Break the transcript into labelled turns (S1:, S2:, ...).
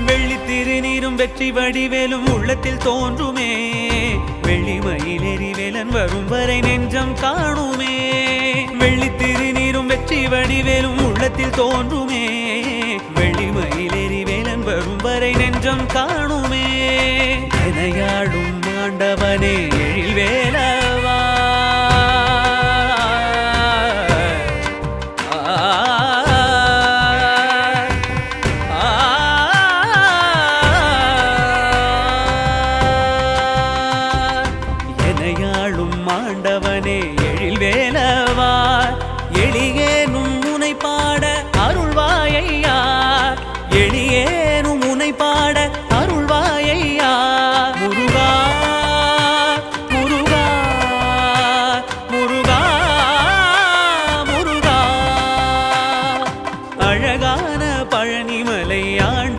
S1: வெள்ளி திருநீரும் வெற்றி வடிவேலும் உள்ளத்தில் தோன்றுமே வெள்ளிமயில் எரிவேலன் வரும் வரை நெஞ்சம் காணுமே வெள்ளி திருநீரும் வெற்றி வடிவேலும் உள்ளத்தில் தோன்றுமே வெள்ளிமயில் எரிவேலன் வரும் வரை நெஞ்சம் காணுமே எனையாடும் ஆண்டவனே எழில்வேலவா ஆண்டவனே எழில்வேலவா எளியேனும் முனை பாட அருள்வாயையா எளியேனும் முனை பாட